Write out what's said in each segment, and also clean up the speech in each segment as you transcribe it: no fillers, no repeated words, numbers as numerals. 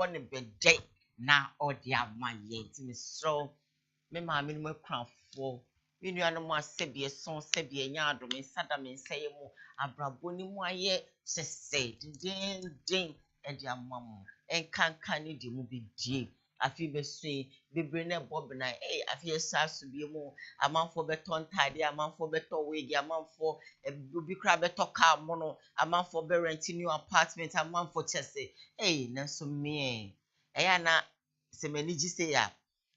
born a day now or the my yet so me mammy no crown for. You know, no more Sebia son, Sebia yard, me Sadam and say, Abraboni, why yet, say, ding, and your mamma, and can you do be deep. I feel the same, be bring a bob and I feel sad to be more. A man for beton tidy, a man for better wig, a man for a booby crab better car mono, a man for renting new apartment, a man for Chelsea. Naso me, Ayana, Semeniji say ya.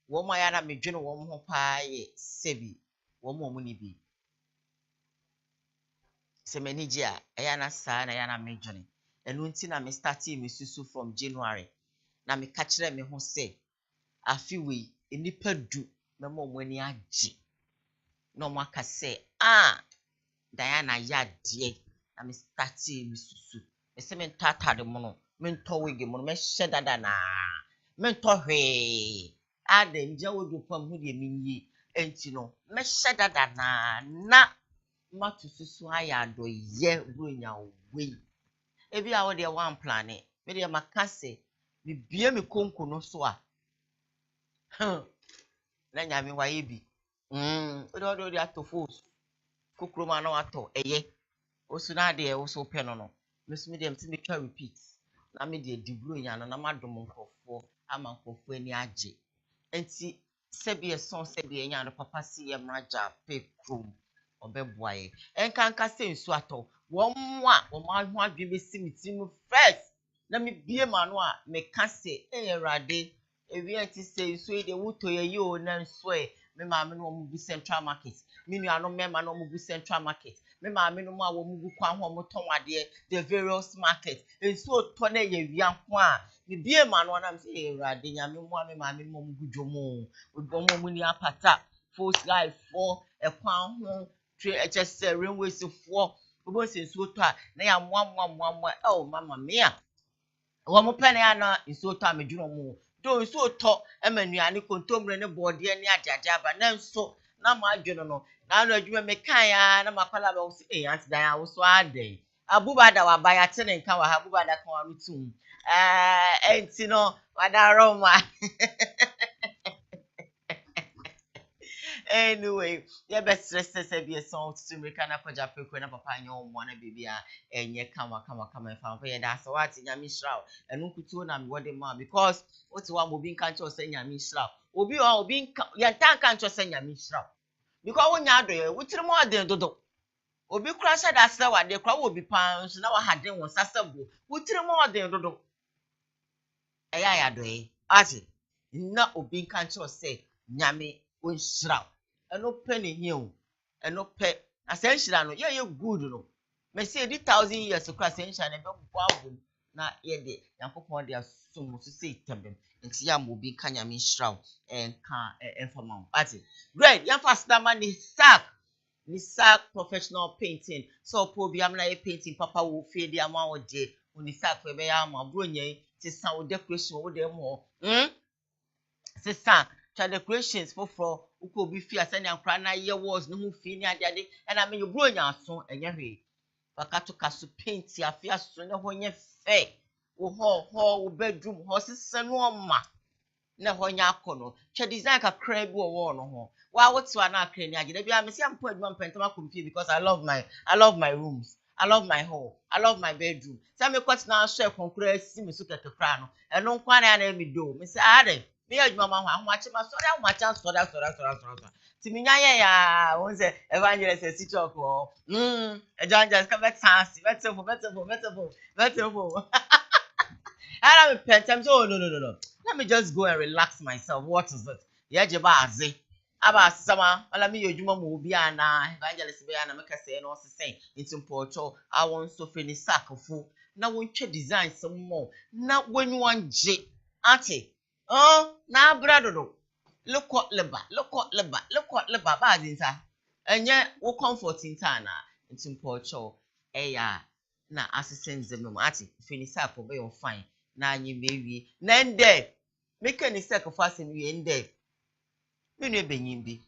Woman yana me dwene wo ho paa ye sebi wo mo ni bi se manage a yana saa na yana me dwene enu nti na me start me susu from January na me ka kire me ho se afi we enipa du na mo ani age no mo aka se Diana ya de na me start me susu me se me tata de mo no me nto wege mo no me hye dada na me nto hwe Adam jawodu pam hu de minyi enti no me hyedada na matu susu aya do ye bronya we ebi a wo de one plan me de makase me bie me konko no so a na nya me waye bi o de atofos kokroma na wato eye osu na de wo so pe no me so me de mti me twa repeat na me de di bronya no na madom nkofo ama nkofo ani age enti sebi son sebi enya no papa si ye mraja pe krom obeboaye enkanka se nsu ato wo mwa wo ma ho adwe besi mitimu first na me bie ma no a me ka se erade ewi enti se nsu de wuto ye yo na nsu me ma me no mu bu Central Market me nua no me ma no mu bu Central Market me ma me no mu a wo mu bu kwa ho mo ton ade the various market nsu oto na ye wi anko a me bie ma no na me se erade nya me mu a me ma me no mu bu dwomo odwomo mu ni apata force life for e kwan ho just railway for obo se nsu oto a na ya mwa oh mama mia wo mo pene ya na nsu oto a me dwono mu do nsu oto e manuane kontomre ne bode ne ajaja ba na nso na ma adwono no na no adwuma me kan ya na makwala ba wo se anti dan ya wo so aden abubada wa ba ya tene nka wa abubada kan wa rutum enti no wada roma Anyway, yeah, best stress be a song to me can akwaja peko na papa nyo mo na bibia enye kama fa for that's what nyami shraw enu kutu na me wode ma because what one mo bin kan cho say nyami shraw obi ya tan kan cho say nyami shraw because wonya ado we tiri mo aden dodo obi kura sha da se wade kura wo bi pan so na wa haden won sasabo we tiri mo aden dodo eya ya do ati na obi kan cho say nyami on shraw eno penny here eno pe ascension no ye good no me say 1,000 years to cross ascension e be bua na ye de yakopon de asum so say tembem nti ya mo bi kanya me shraw ka informal ati great ya fast na man ni sack professional painting so po bi am na ye painting papa wo fe de ama wo de oni sack we be ya ma bro nyen ti san wo decoration wo de mo sister cha decorations for uko bi fi asani ankra na ye walls no hu fi ni ade and I mean you bro nya so enye hwe bakato kaso paint afia so ne ho nye fe wo ho bedroom ho sese no ma na ho nya akono cha design ka kra bi wo no ho wa wotiwa na akra ni agide bia me se ampo adwuma pentama komfie because I love my rooms I love my hall I love my bedroom say me kwat na so ekonkura si me so kekekra no eno nkwa na me do me say ade me adwuma ma ho ahwache ma so da ahwache so da ti mi nya ye ya won say evangelist si talk o evangelist ka betansi betempo and I'm pentem so no let me just go and relax myself what is it ye je ba aze aba sama ala mi yodwuma mo obi ana evangelist be ana meka say no sesen ntimpocho awon so feni sakofo na wontwe design some more na wonwan je ati na bradodo look what leba ba dinsa enye wo comfort intana ntimpocho eya na assistance them ati feni sakofo be on fine na anyi mewie na nde meka ni sakofo asem wie nde me benyin bi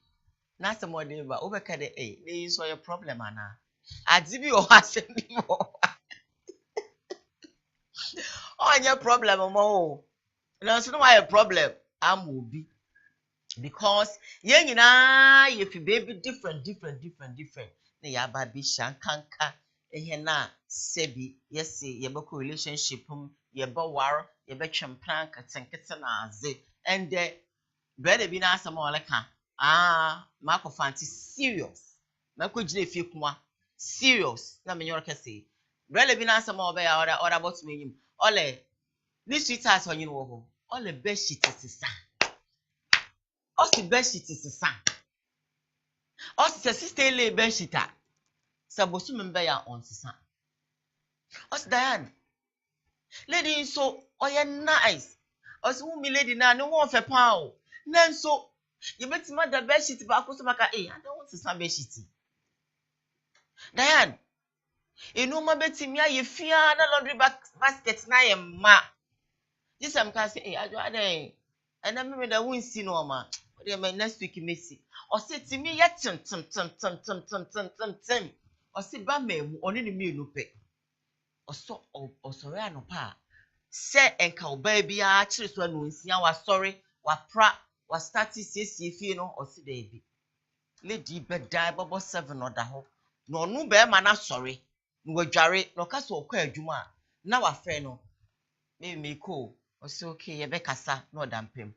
na asem ba obeka de dey so your problem ana adi bi o asem bi mo onye problem mo That's not my problem. I'm will be because yen nyinaa yɛ fi baby different. Na ya ba bi shankanka ehɛ na sebi yɛsi yɛbɛkɔ relationship mu yɛbɛwar yɛbɛtwɛn ketenkete na adze and brother bi na asɛm a ɔleka mako fanti serious mako gyina fie kuma serious na me nyor kɛse brother bi na asɛm a ɔbɛyɛ ɔda bɔtɔ menyim ɔlɛ ni sweetheart ɔnyin wɔ hɔ ɔlɛ bedsheet sisa ɔsi bedsheet sisa ɔsi sɛ sister le bedsheet a sɛ bosu me bɛyɛ on sisa ɔsi Diane lady nso ɔyɛ nice ɔsi wo mi lady na ne wo fɛ pa o na nso yɛbɛtumi da bedsheet baako so maka ada wo sisa bedsheet Diane enu ma betimi ayɛ fia na laundry basket na yɛ ma disam ka sɛ adwo adan ɛna me da wonsi no ma ɔde me next week mesi ɔse timi yɛ tem ɔse ba mamu ɔne ne mienu pɛ ɔsɔre anopa sɛ enka ɔbaa bia kyere so na onsia wasɔre wapra start siesie fie no ɔse da bi lady bɛda bɔbɔ 7 ɔda hɔ na ɔno bɛrima na sɔre na wadware na ɔka sɛ ɔkɔ adwuma na wafrɛ no me ko ɔse okay yɛbɛkasa na ɔda mpem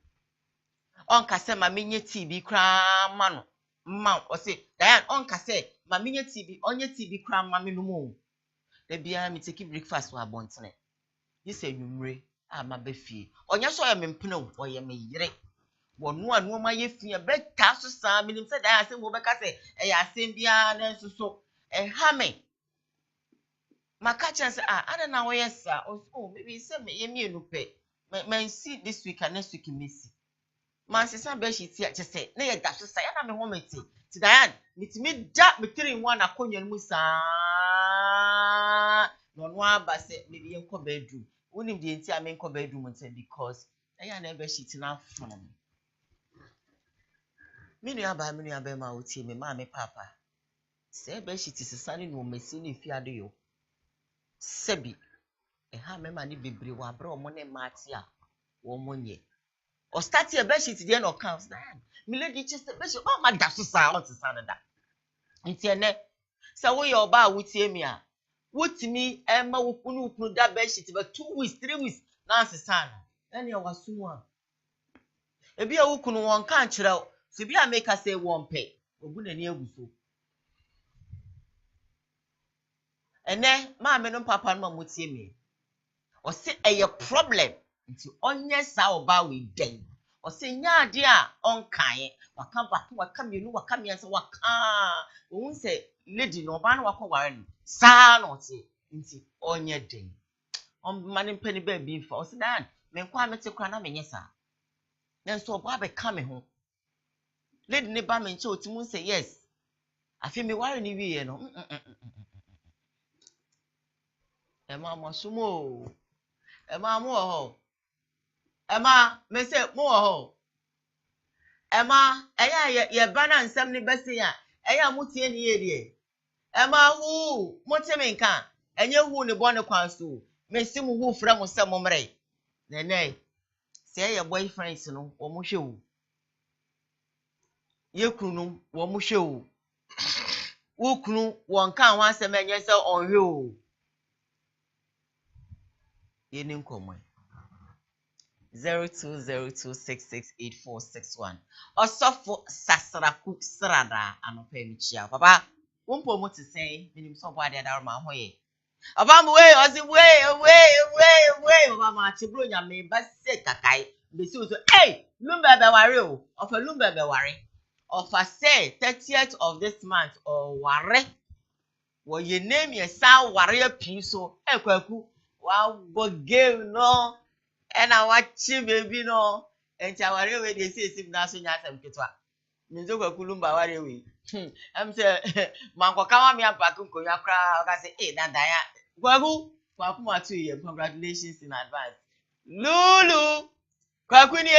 ɔnkasɛ ma menye TV kra ma no ma ɔse Diane ɔnkasɛ ma menye TV ɔnye TV kra ma me no mu da bia me take breakfast wa bontene yese nwumre ma bafie ɔnya so ɔyɛ mempene ɔyɛ me yere wɔno anu ma yɛ fie bɛka so saa menim sɛ Diane asɛm wo bɛka sɛ ɛyɛ asɛm bia na nso so ɛha me maka kyerɛ sɛ ana na wɔyɛ sa maybe sɛ me yɛ mienu pɛ man see this week and next week mesi man sesa be shi ti ache se na ye da so sa ya na me ho meti ti Diane mitimi da metiri nwa na konwa mu saa no no aba se me bi enko bedroom wonim de enti a me enko bedroom nti because ya na be shi ti na from me nua ba ma otie me ma me papa se be shi ti sesa ni no mesi ni fi ade yo sebi ha me ma ni bebre wa bra o mo ne ma ate a wo mo nye or start your bedsheet there no counts then me lady just bedsheet ma da so sa on sa da nti ene say wo your ba wutie mi a wutimi ma wo kunu da bedsheet ba 2 weeks 3 weeks na asesa na ene wasu a ebi a wo kunu won kan kire so bi a make say won pe ogu na ni aguso ene ma me no papa no ma mutie mi o say eye problem nti onye sa oba we den o say nyaade a onkan waka baako waka mienu waka miense waka ohun say lady no oba no wakoware no sa no te nti onye den on mane mpani ba bi fa o say dan me kwa mete kwa na menye sa na so oba be ka me ho lady ne ba me nche otimu say yes afi me ware ni wiye no ema mosumo ema mo ho Emma, me say mo ho. Emma, ye bana nsem ni bese ya. Eya mutie ni ye die. Emma hu, mote me nka. Enye hu ni bone kwan so. Me sim hu fra mo se mo mre. Nene. Say your boyfriends no, wo mo hwe wo. Ye kunu wo mo hwe wo. Wo kunu won kan ho asem enye se onhwe wo. Ye ni nkomwe. 0202668461 Osofo Sasraku Srada anopa michia papa wompo mo te sen minim so bo ade da ma hoye papa mo we ozi we papa ma chebro nya me ba se kakai be si so lumba be ware o of lumba be ware of say 30th of this month or ware wo ye name ye sa ware pin so kwaku wa go game no and I watch baby no and chaware we dey say sim na so nya asem ketwa nzo kwakulumba ware we am say mankoka ma me apaku nkonya kra ka say dada ya kwaku ma to you congratulations in advance lulu kwaku ni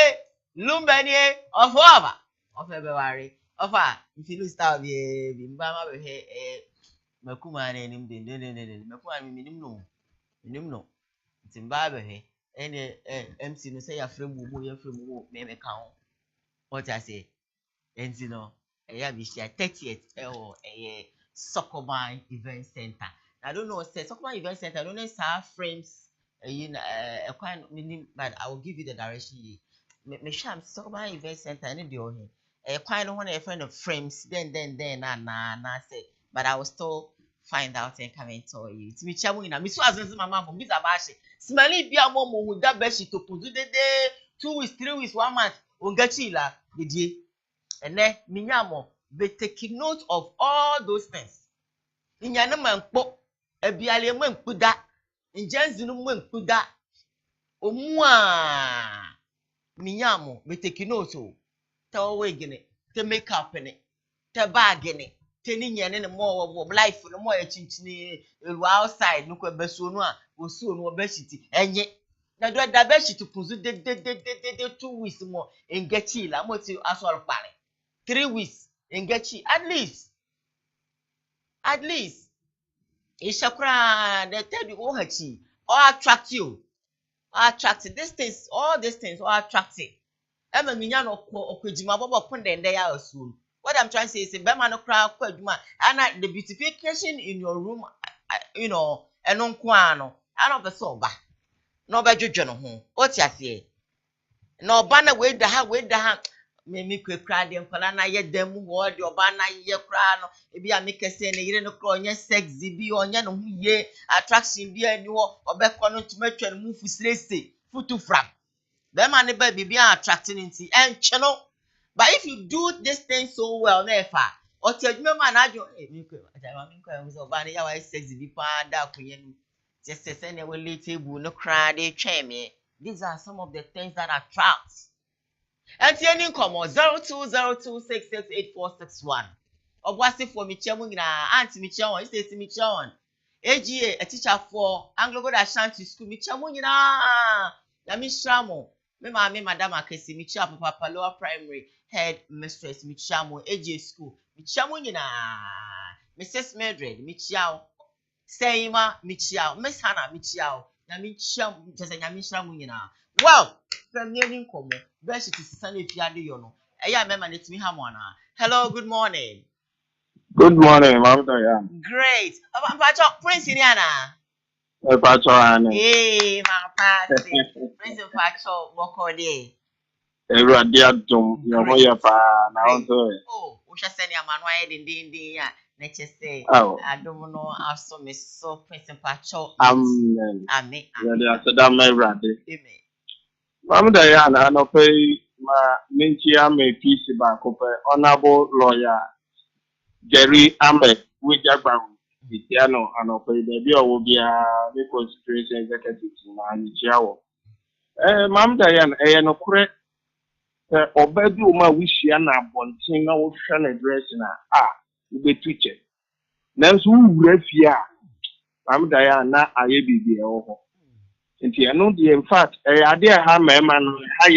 lumba ni ofova ofebe ware ofa if you style bi mba ma be he makuma na enim de makuma mi minim no timba be he any MC no say your friend will me count. What I say, and you know, I be share 30th or a Sokoban Event Center. I don't know, say Sokoban Event Center, I don't know, have frames, a quite meaning, but I will give you the direction. Me sham Sokoban Event Center, any deal here. A quite one a friend of frames, then, nah, say, but I will still find out and come and tell you. It's me chamu na. Me so as my mom from this abashi. Smelly be a mom who that beshi to put the day 2 weeks, 3 weeks, 1 month. Ungachila, the and then minyamo be taking note of all those things. Inyana man po ebiale man kuda. Injenzinu man kuda. Omwa minyamo be taking note of. Tell away gene, te make up in it, te bag in it. Teni and more of life no more chinchini outside no besu no a osu no obesity enye na do da beshi to puzu de 2 weeks more en gechi la mo ti asoro pare 3 weeks en gechi at least ishakura the tell you o hachi or attract you or attract all these things or attractive ema minya no okwejima bobo pondende ya osu. What I'm trying to say is, Bema no crowd and the beautification in your room, and on quano, and of the soba. No by Jono home. What ya say? No banner with the hand. Mimi quick cry them, Palana yet them word your banner ye crano. If you make a saying, you don't call your sexy be on yan ye attraction be a new or back on to make and move with lacy, foot to frap. Them and the baby be attracting into and channel. But if you do this thing so well, never. Or tell me, man, I don't. Just a send away little no cry, they me. These are some of the things that attract. And the come on 0202668461. Or what's it for me? Auntie Michon, it says Michon. AGA, a teacher for Anglo God Ashanti School, Michamuna. Yami Shramo. Me madam akesi Michia Papa Lower Primary Head Mistress Michiamo AJ School. Michiamo nyina. Mrs. Mildred Michiao. Seima Michiao. Miss Hannah Michiao. Na Michiam just a Mishamu nyina. Wow! From near Komo. Best it is Sunday Fiade Yono. Eya mema let me hamwana. Hello, good morning. Good morning, Mom Diane. Great. Prince Iniana. Hey, my party. Prince Pacho, Mokode. Radia Dum, Yamoya Pa, now. Oh, we shall send your man wide in the nature say. Oh, I don't know. I've so miss so Prince Pacho. Amen. Amen. Radia Sadam Radi. Amen. Mom Diane, I know pay my Minchia may peace back up, honorable lawyer Jerry Ahmed, with Japan. Piano and operate the bill will be a constituency executive and Chiao. Mam Diane, no correct. Obedu ma wish yana bonting na wo hwa na dress na wo be teacher. Nanso wo wura fia. Mam Diane na aye bibi e wo ho. Nti eno de in fact ade ha mema no ha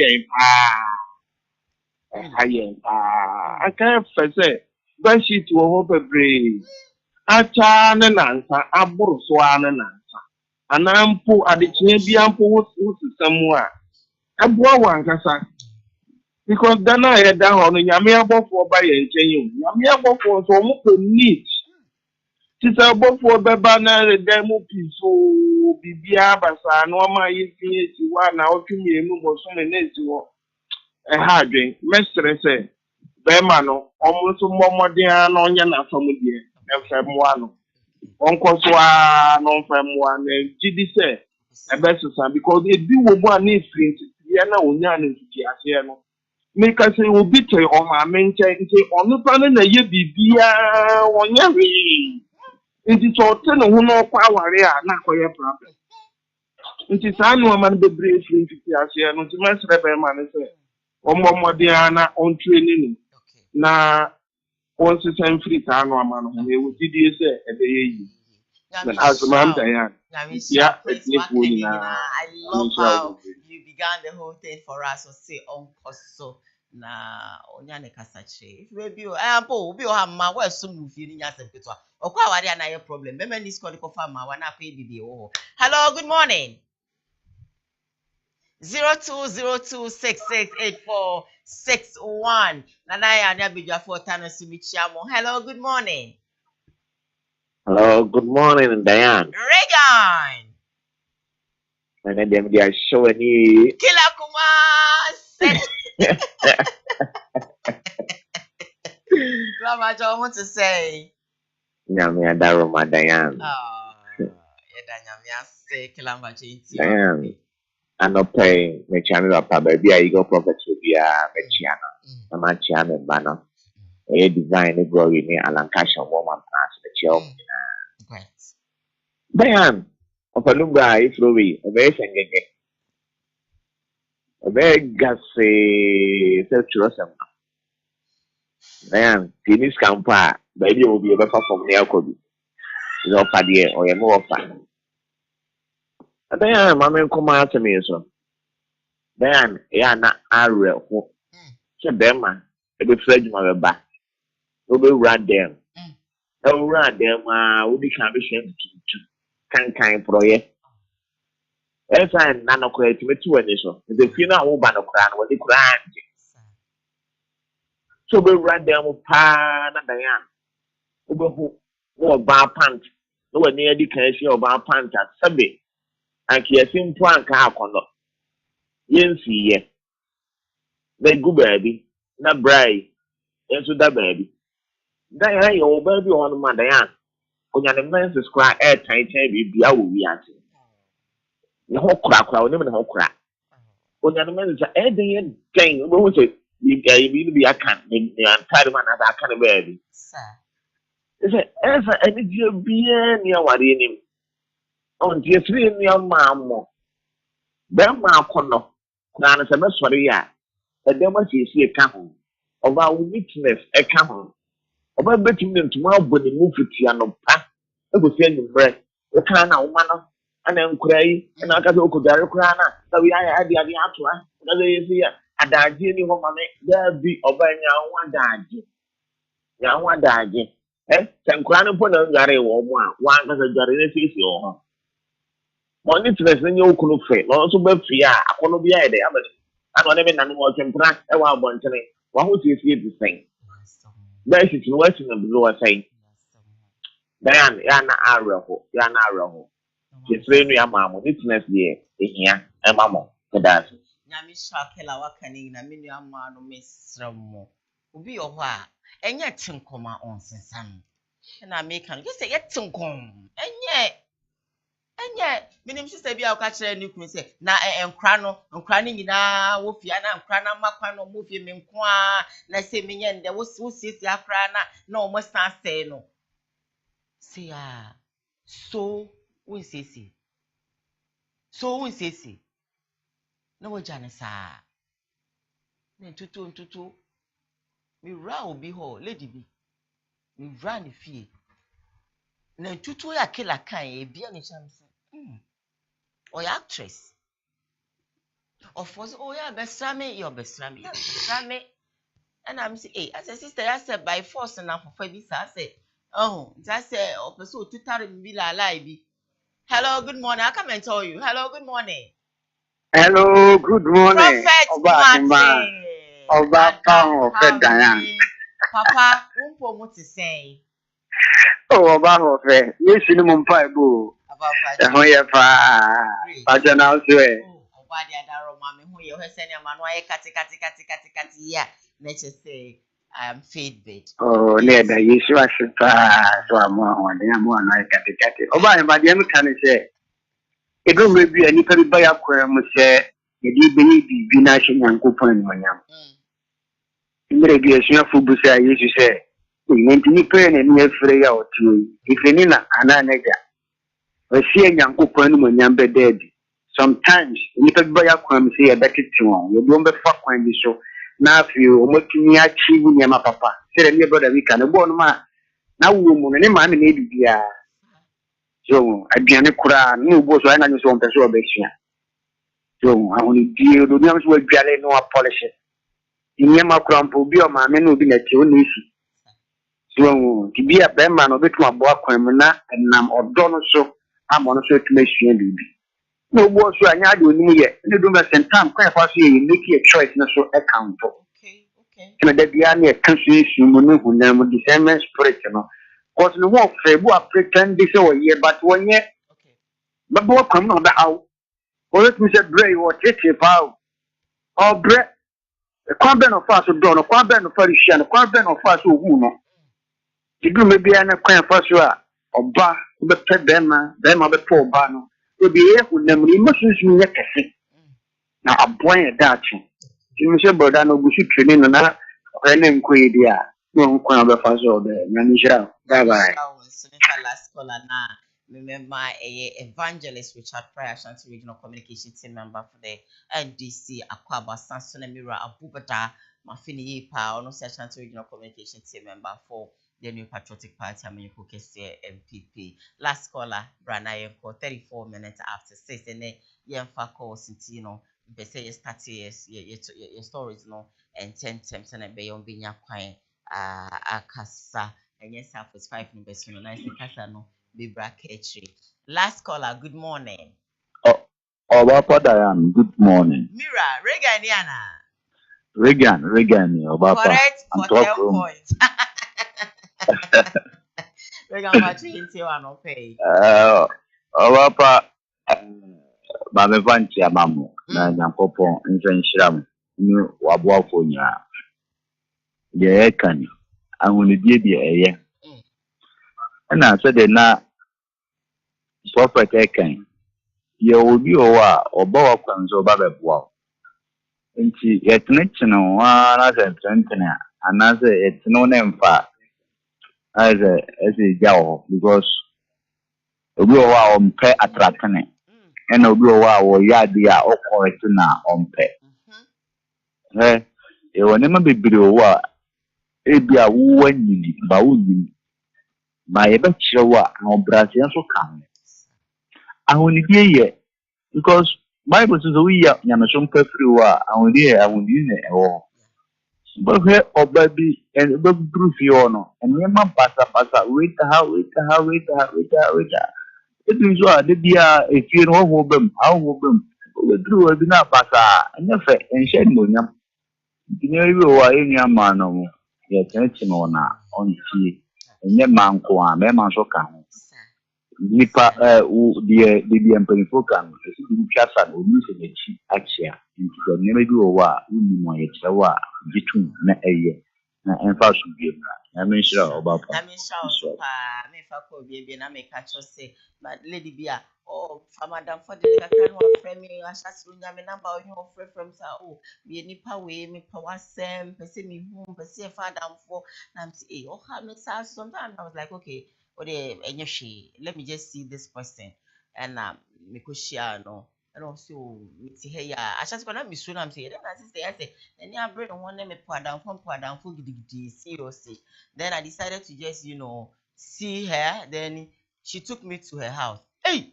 yen aka fese bedsheet wo ho bebre. Acha ne nansa aburu so ane nansa anampo adechie bia mpo wo sisamu a eboa wankasa because dana ye da ho no nyame abofo ba ye nchen nyame abofo so mo ko need tisa abofo beba na reda mu piso bibia basa no ma yefie si wa na otwumi emu mo so ne nezi wo ha dwen mestre se be ma no omo so momode an onye na famudie efemwa no onkoswa no femwa na gidi se ebesesa because e bi wo mu an ifrint ye na onya na ntuti ase no make say obi te o ma menche nti onu pa na ye bibia onya wi nti so te no hu no kwa aware a na koye problem nti sa no ma no bebre ifrint ntuti ase no nti mesre be ma ne se omomode ana on training na on system free ta no ama no e wo didie se e be yi as Mom Diane. Yeah, I love how you began the whole thing for us. So say so na onyane kasache. If we be ampo obi o hamma we so mu fi ni nyasem petwa. Okwa ware na your problem. Be man this call ko fa ma wa na pa bibi o. Hello, good morning. 0202668461. Nanaya Nabija for Tano Sumichiamo. Hello, good morning. Hello, good morning, Diane. Regan. And then they are showing you. Killer Kuma. Grandma, I want to say. Nyamia Daroma, Diane. Diane. I no pay me channel up, baby. I go prophet to be a channel. A man channel banner. A design a glory me Alan Cash and woman pass the chill. Diane, of a lumber, if Louis, a very singing. A very gassy, self-trusting. Diane, Timmy's camper, baby will be a better from the alcohol. No paddy or a more fun. Diane, Mamma come out to me so. Diane, yeah, not I real. So, them, a bit fledged my back. We will run them. Oh, run them, will be commissioned to kind project. As I none of create me to an issue. The funeral will ban a crown when they cry. So we run them pan and Diane. Who bar pants. No one near the case of bar pants at Sunday. And he has seen one car condo. Yen see ye. They go baby, not brave. Yes, with that baby. Diane, your baby on my Diane. When you're the man's cry air tight, be out with me. The whole crack, I'll never the whole crack. When you're the man's anything, thing, what was it? You need to be a can, and tired man as I can baby. Is it ever any dear being near what in him? On dear 3 in your mamma. Grandma Cono, Nan is a mess for the year. But then what you see a camel, of our witness a camel. About betting them tomorrow when they move to Tiano Pa, it was sending bread, the kind of manner, and then cray, and I got to Darokrana, so we had the Aviatua, another is here, and I didn't want money, there be over one dad. Now one dad, eh? Some crown upon a gary or one as a jarry or money to the new Kunufe, also be free, I want to be a day, and whatever animal can track a wild one today. What would you see to say? There is a question of the saying, Diane, Yana Arrow, Yana Arrow. She's really a mamma, witness here, here, a mamma, the dance. Yamisha Kela Wakaning, a million man, Miss Ramo. Ubi or wha, and yet Tinkoma on Sam. And I make him just say, yet Tinkom, and yet, meaning she said, be our catcher, and you can say, na and crano, and cranning in a woofiana, and crana macano, movie, minqua, let's say, minion, there was who sees the crana, no must not say no. See, so we say, so we say, no, Janice, then tutu, me row be whole, lady be, me run if ye. Then tutu ya killer kind, be any chance. Or actress. Of course, oh yeah, Bestrami, your Bestrami, and I'm saying, hey, as a sister, I said by force enough for this, I say, oh, that's a opposite to Tarabilla Live. Hello, good morning. I come and tell you. Hello, good morning. Hello, good morning. Prophet Martin. Oba Pao of Diane. Papa, what to say? Oh, Oba of yes, in Mumpai. Pajana Sue. Who has sent a man, why kati, yeah. Let's just say, I am faith bed. Oh, near the Yeshua Shipa, so I'm one, like Kati. Oba, but the other can say, it don't be any very by a query, say, you be nation and coupon when you maybe a senior football say, you say, we need to pay and near free out to you. If any, and I nega. We see a young coupon when you're dead. Sometimes, little boy, I come say a better tune. You don't be fuck when you show. Now, if you make me achieve with your papa, say a near brother, we can go on ma. Now, woman, and man, maybe be a so I be an equa, no boss, I know some person. So I only deal the names will be no polish. In Yama Crumple, be a man who be a tune. So to be a bellman of it to a boy, and I'm or Donald so I'm on a certain machine. No more so I had you near. You do my same time, quite fast, you make a choice, no so account. Okay. And that the army country, you know, who never December spirit, you know. Cause no more February pretend this over year, but 1 year, Okay. but what come on the out. Or let me say, Bray or take it out. Or bread. A quaben of us who don't, a quaben of Parishan, a quaben of us who know. You do maybe an acquaint first or bar, but pet them of the poor barno. Will be here with them, you must use me like a thing. Now, I'm playing a Dutch. You say, but I know we should train in that. Her name Quadia. No one of the first of the manager. Bye bye. Last caller now. Remember a evangelist Richard Pryor, Ashanti Regional Communication Team member for the NDC Akwaba Sanson Mira Abubata Mafini Pa, no Ashanti Regional Communication Team member for the New Patriotic Party American MPP. Last caller, Brana 34 minutes after 6, and then Yemfa calls into they say you start your stories and 10 times and a bay on Binya Quine Akasa and yes, half was 5 numbers, nice Casano. Last caller, good morning. Papa Diane, good morning. Mira, Reganiana. Regan, Obapa. Correct for 10 points. Regan, what you into one pay? Obapa, Mame Vanchi Amamu, na Nyankopon, Nshram, New Wabuafonia. The Ekan, and when you did the and I said, na Prophet Ekan. Ye obi owa obawa kwanzo babebwa nti yetene wa na se trentene anase yetene ne mfa as jawo because obi owa ompe atratene and obi owa wo yade a okorete na ompe e woni ma bibiri owa ebi a wo anyini ba wo nyini ba ye be kirewa na obrase so kan ahonidie ye because Bible says we are Yamashon Pefriwa and we are in all. But here or baby and baby proof you and your man passa wait. It means what the dear if you know who them, how who them, we drew a dinner passa and your fat and shed money. You know you are in your man, yet on tea and your man, Mamma Soka. Nipa the emperor can Piazza or use the cheap axia into the never do a wa, Unimoy, Sawa, Jitu, na a year, and fast game. I mean, sure about I mean, shout, me for baby, and I make a choice say, but Lady Bia, oh, for Madame for the kind of friend me, I shall soon have a number of your friend from Sao, be a nipa way, me power sem, per se me home, per se father for, and say, oh, how many times sometimes I was like, okay. Or the let me just see this person and Mikoshia no and also here I just gonna be soon I'm saying then I say and yeah bring one name pour down for seriously. Then I decided to just see her. Then she took me to her house. Hey,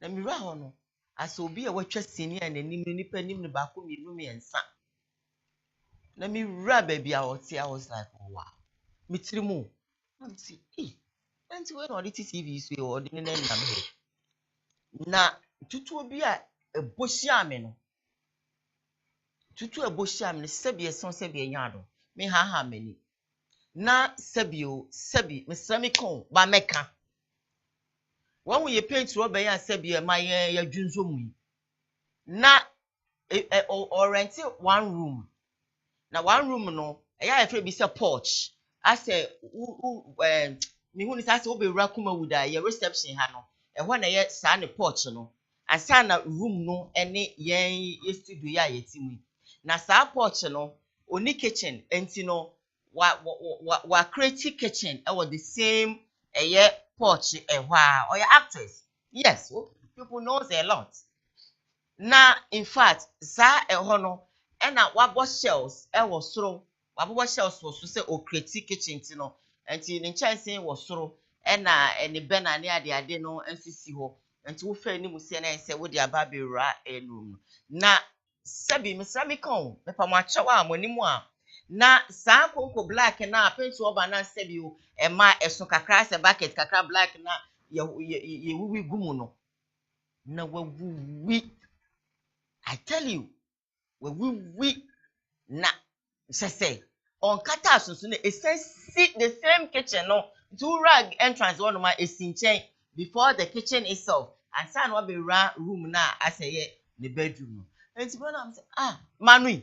let me run. I saw be a watcher senior and a nipa back me and son. Let me rub baby. I was like, oh wow, mitrimu. I'm see, hey, and when all it is TV is we ordinary na tutu obi a ebosia me no tutu ebosia me sebi eson sebi enyado me ha mani na sebi me sami kon ba meka when we paint rubber ya sebi e ma ya dwunzo mu na or rent one room na one room no ya efe bi se porch I say me hu ni say obi wura KUMAWOOD a ye reception ha no ehɔ na ye saa ne porch no asa na room no ene yen studio ya yetimu na saa porch no oni kitchen enti no wa create kitchen with the same porch ehɔ a or actress yes people knows a lot na in fact saa ehɔ no ena wabo shells ewo soro wabo shells wo so say o create kitchen ti no enti ne chance wo soro ena ene bena ne ade no nsisi ho enti wo fa ni musie na se wo de aba bewura enum na sabi misrami kon me pa mo achewa amonimu a na saa konko black na paint oba na sabi o ema eso kakra se bucket kakra black na ye wuwi gumu no na we I tell you we na say on kata so na see the same kitchen no two rag entrance one ma esinchen before the kitchen itself and san wa be room na aseye the bedroom no and so I'm say Manui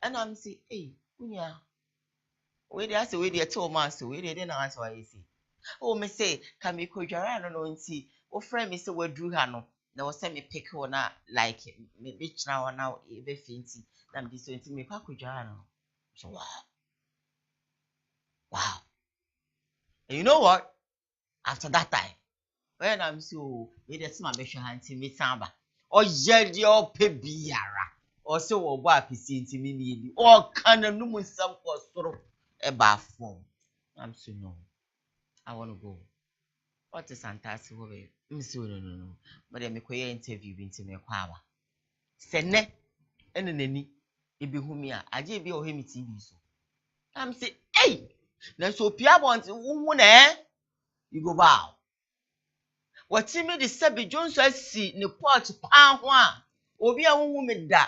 and I'm say hey unya we dey say we dey tell man so we dey na answer why say oh me say can me kodwara no nti o friend me say we drew ha no na wo say me pick one like me chira one now e be finti na me so nti me kwa kodwara no so wow and you know what after that time when I'm so we dey see my be hwe ha nti me samba o yedi o pe biara o se wo bo apisi nti me ni o kana no mu sam ko soro e ba form I'm so no I want to go. What is fantastic? No. But then me koye interview binti me kwawa. Sene ene nani ebi humia aje bi o he mi TV so. I'm say, hey, na so pia want wu na you go bow. What me the sabi Jones asi ne pot pan ho a obi a wu me da.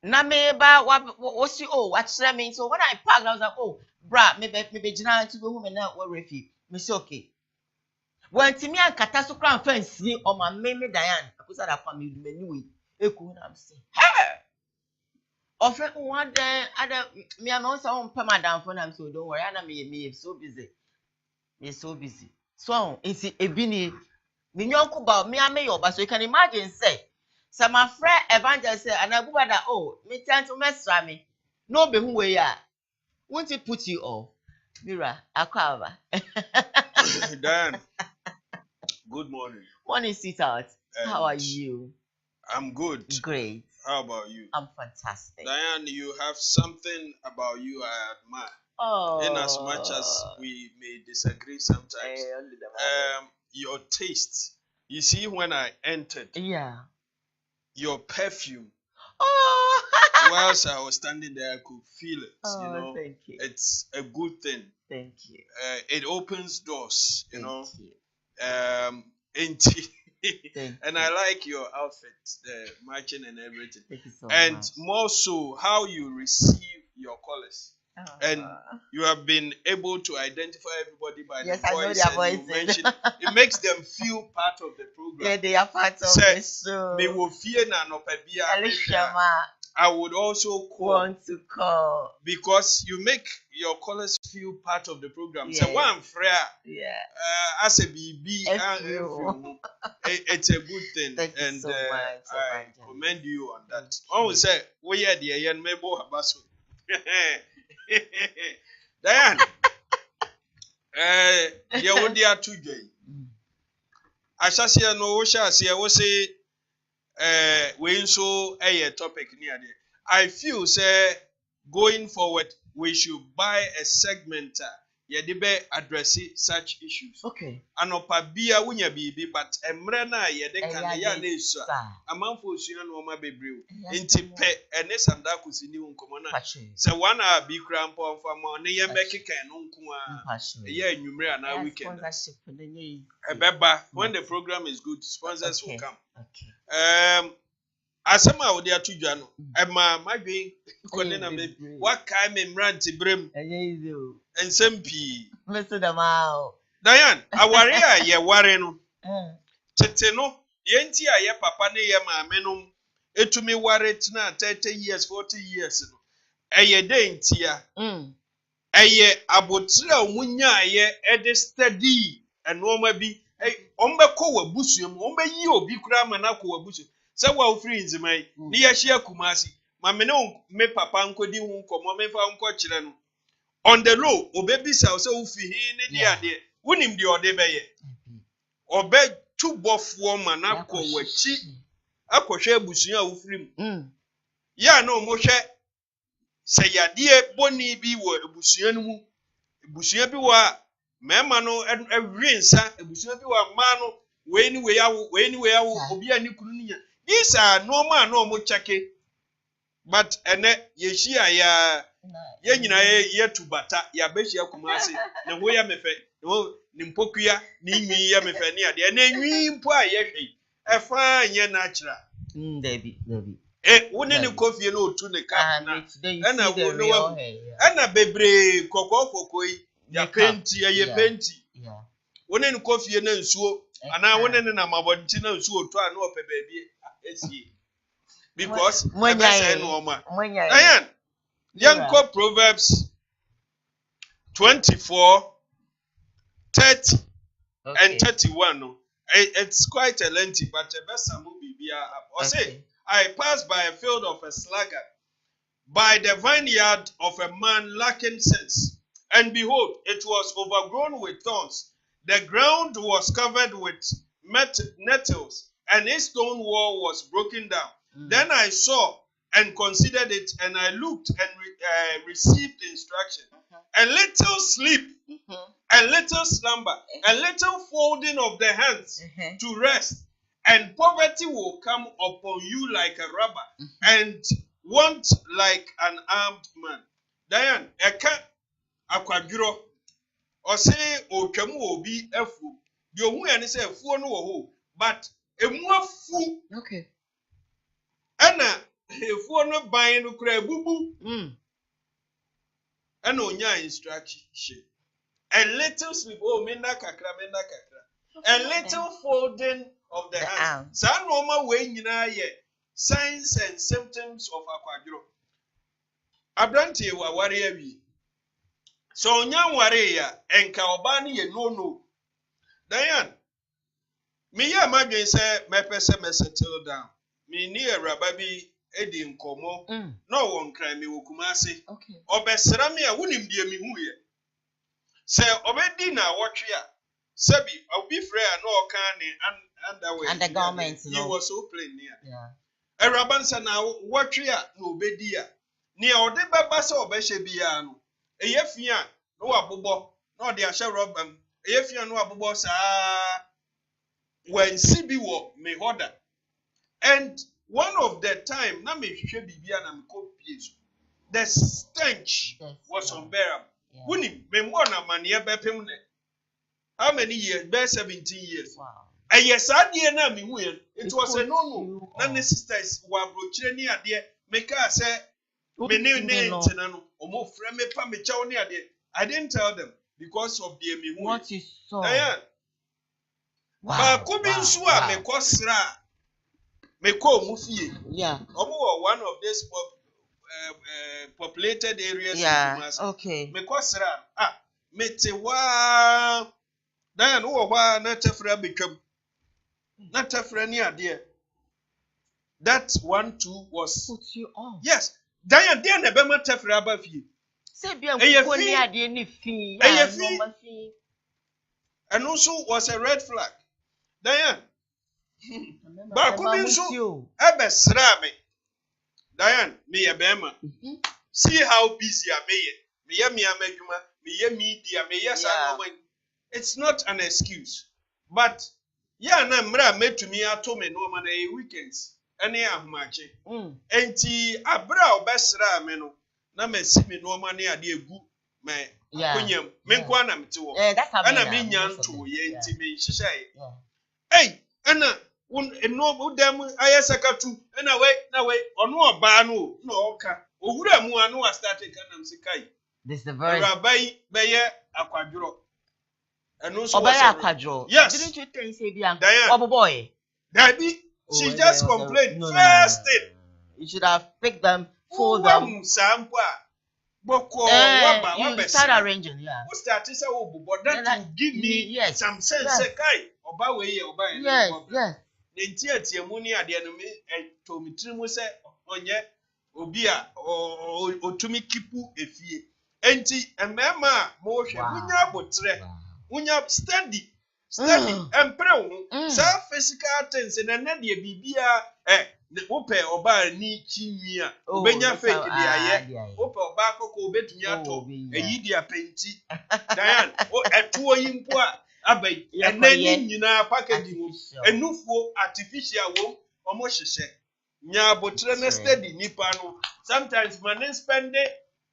Na me ba what see oh what me so when I parked I was like oh bra me be gina to go home na what refi me say okay when timi ankata so kran fancy o ma me Diane akusa da fa me du mani we eku na am say hey ofre one day other me am also on pa madam for na so don't worry na me so busy so insi ebini me nyonko ba me am your ba so you can imagine say some my friend evangelist say and abuba oh me tent to mesra me no be hu we ya won't it put you off Mira akwaba Dan, good morning. Morning, sweetheart. How are you? I'm good. Great. How about you? I'm fantastic. Diane, you have something about you I admire. Oh. In as much as we may disagree sometimes. Your taste. You see, when I entered, your perfume. Oh. Whilst I was standing there, I could feel it. Oh, thank you. It's a good thing. Thank you. It opens doors, you know. Thank And I like your outfit, the matching and everything. Thank you so and much. More so, how you receive your callers. And you have been able to identify everybody by their voice. I know their voices. You mention, it makes them feel part of the program. Yeah, they are part of the show. Me wo fie na no I would also want to call because you make your callers feel part of the program. So one prayer, as a BB, it's a good thing. Thank you so much. I commend you on that. Always say, we are the young member Abaso. Diane, you would dear to Jay. I shall see no shall see. I will say, we so a topic near there. I feel say going forward we should buy a segment yedibe address such issues. Okay. Anopa bia wunya bibi but emre na yede kan ya na esu amanfo osua no ma bebreu enti pe ene sanda kusini nkomo na se wana bi kra mpo mfa ma ne ye mekekan no nko a ye anwumre na weekend ebeba when the program is good sponsors will come. Okay. Asema wo dia tudwa no ema madwen kone na me wakai me mranti brem easy o ensem pi listen them out Diane aware a ye ware no tete no ye nti a ye papa ne ye maame no etumi ware tena 30 years 40 years no eye de ntia eye abotire a munya ye ede steady enoma bi ombekọ wabusuem ombeyi obi kura mana kọ wabusuem se wa free nzimai ni ya hia kumasi ma me papa nkodi hu nkomo me fa nko kire no on the low obebisa se wo fi hi ne dia de wonim de ode beye obe tubofo mana kọ wachi akohwe abusuan a wo free ya na omohwe se yade boni bi wo abusuan mu abusuan bi wa mema no ewinsa abusuan bi wa ma no we ni we yawo obi ani kunu nya. These are normal no checking, but ene yeshia ya ye nyina ye tubata ya behia kumase na wo ya mefe no nimpokuya ni nwi ya mefani ade na nwi mpo a yehwe efa nye natural Debbie. woni ne kofie no otu ne cap na na wo ana bebre kokokokoi ya penti ya penti woni ne kofie na nsuo ana woni ne na mabonti na nsuo otu a na ope baby esie because say no ma ayan yanko Proverbs 24 30 and 31 no it's quite a lengthy but the best some bibia or say I passed by a field of a sluggard, by the vineyard of a man lacking sense, and behold, it was overgrown with thorns. The ground was covered with nettles, and its stone wall was broken down. Then I saw and considered it, and I looked and received instruction. A little sleep, a little slumber, a little folding of the hands to rest. And poverty will come upon you like a robber, and want like an armed man. Diane, eka akwaduro. Ose otwamu obi afu. Di ohu ya ni se afu no wo ho, but emu afu. Okay. Ana afu no ban no kura bubu. Ana onya instruction. A little sleep, oh menda kakra. A little folding of the hands. Sa normal way nyina ye signs and symptoms of akwaduro. Abrante wa ware awi. So nya ware ya enka oba ne ye no. Diane, me ya madwen say mepese me settle down. Me ni awraba bi edi nkomo. No won kran me wokumase. Okay. Obesra me a wonim die me hu ye. Se obedi na wotwe a Sabi, I'll be free and all can and the government. He was so plain near. Yeah. A rabansa now, what we are no bedia. Near or the babas or beshebiano. A yefia, no abubo, no the asha robam. A yefia no abubos when Sibiwo may order. And one of the time, Nami should be and copies. The stench was unbearable. Winning, Memona mania bepimne. How many years? Bare 17 years. Wow. And yes, I dear na me win. It was a no. None sisters were broaching near dear. Make us say, me name tenano, or more frame me chow near there. I didn't tell them because of the me. What you saw? Wow. But could be sure me cosra. Me call Mufi. Yeah. One of these populated areas. Yeah. Okay. Me cosra. Me te wa. Diane, who are not a friend become not a friend near dear. That one too was put you on. Yes, Diane, dear Nebema Tefra above you. Say, be a fee, and also was a red flag. Diane, but couldn't so Abbe Srame. Diane, me a bema. See how busy I may. Me a meguma, me a media, me yes, I know when. It's not an excuse. But yeah, na mra made to me ato me no man weekends. Any ahmache. Enti abra obesra me no. Na me si me no man ade egu me akunyam. Me nko na mete wo. Ana me nyan to ye enti me hihya ye. Hey, ana no udem ayesakatu. Na we ono oba no na oka. Owura mu anu wa start kanam sikai. This the very Rabai beye akwaduro. And also, yes. Didn't you think say Diane? Oh boy. Daddy, she just complained. First thing. You should have picked them for them. You start arranging, yeah. Who started say but that will give me some sense. Say kai, oba we oba. Yes. Nentia tiamuni ade no me to mitirimu say onye obi a otumi kipu efie. Enti emema mo hwe munya botre. Unya steady empreu sa physical things na na de bibia ne ope oba ni chinwia obenya fake dia ye ope oba akoko obetumi ato eyi dia penti Diane o etuo yimpo a abai enani nyina packaging wo enufuo artificial wo omo hyehye nya botre na steady nipa no sometimes man spend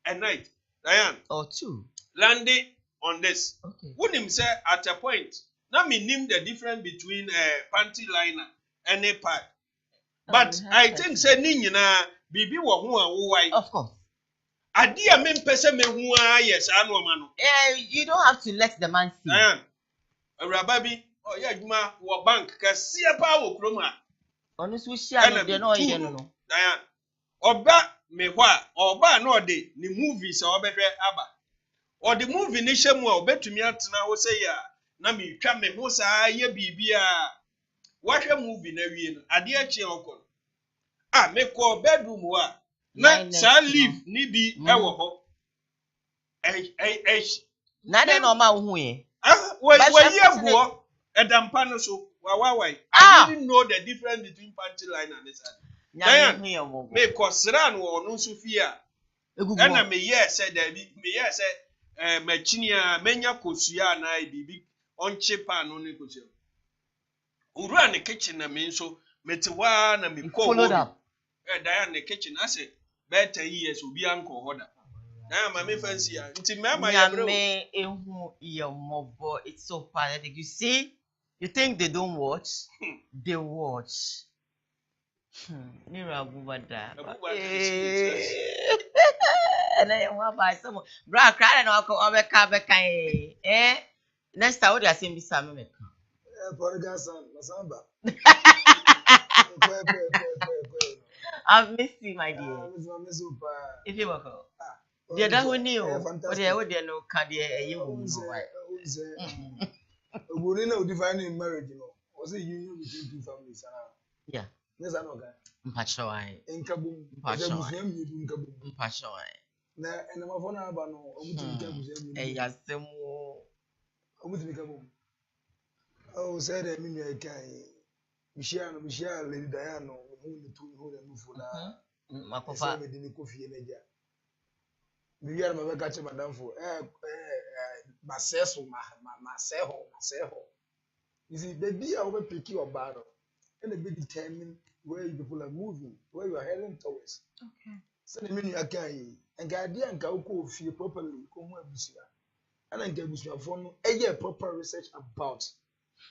a night Diane or two landing on this. Okay. Wouldn't say at a point. Now me name the difference between panty liner and a pad. But I think say ninyina bibi wo ho a wo wai. Of course. Ade a mempese me ho a yes anu ma no. You don't have to let the man see. Awuraba bi ya adwuma wo bank kase pa wo krom a. Onu so hia no de no ye no. Diane. Oba me ho a oba na ode ni movies a obehwe aba. Ode movie ni hyemu a obetumi atena ho say ya na me twa me ho saa ye bibia. Wahwe movie na wie no ade a chi okon. Me ko bedroom ho a na sa leave ni bi e wo ho. Na de no ma wo hu ye. We go edampa no so wawai. I didn't know the difference between panty line and this. Diane, me ko sran wo no so fi a. Na me ye say da bi me ye say machine a menya kosua na bibi onche pan no ne kosua. Uru ne kitchen na me so metewa na me ko wo. Diane ne kitchen I say better years obi anko hoda. Diane me fancy a. Nti me ma ya bro. Me ehu your mobo it's so pathetic. You see, you think they don't watch? They watch. Nira Bubada. And I want by some bra crying or come over Cabecay. Next time, what I say, Miss America. I've missed you, my dear. If you were the other one knew, but I would know, Cadia, you won't know why. We know defining marriage, you know, was a union between two families. Yeah. There's another guy. Mpachawai. In Kabum, Mpachawai. Na and I'm on Abano, Yes, oh, said I mean, I can. Michelle, Lady Diana, who the two who the move for that. Makofa, the coffee in a jar. We are my catcher, madame, for Marcel, Marcel. You see, baby, I will pick your battle and a bit determined where you people are moving, where you are heading towards. Okay. Send a minute, I can, and Guardian and Kauko feel properly, come where Busia. And I get Busia from a proper research about.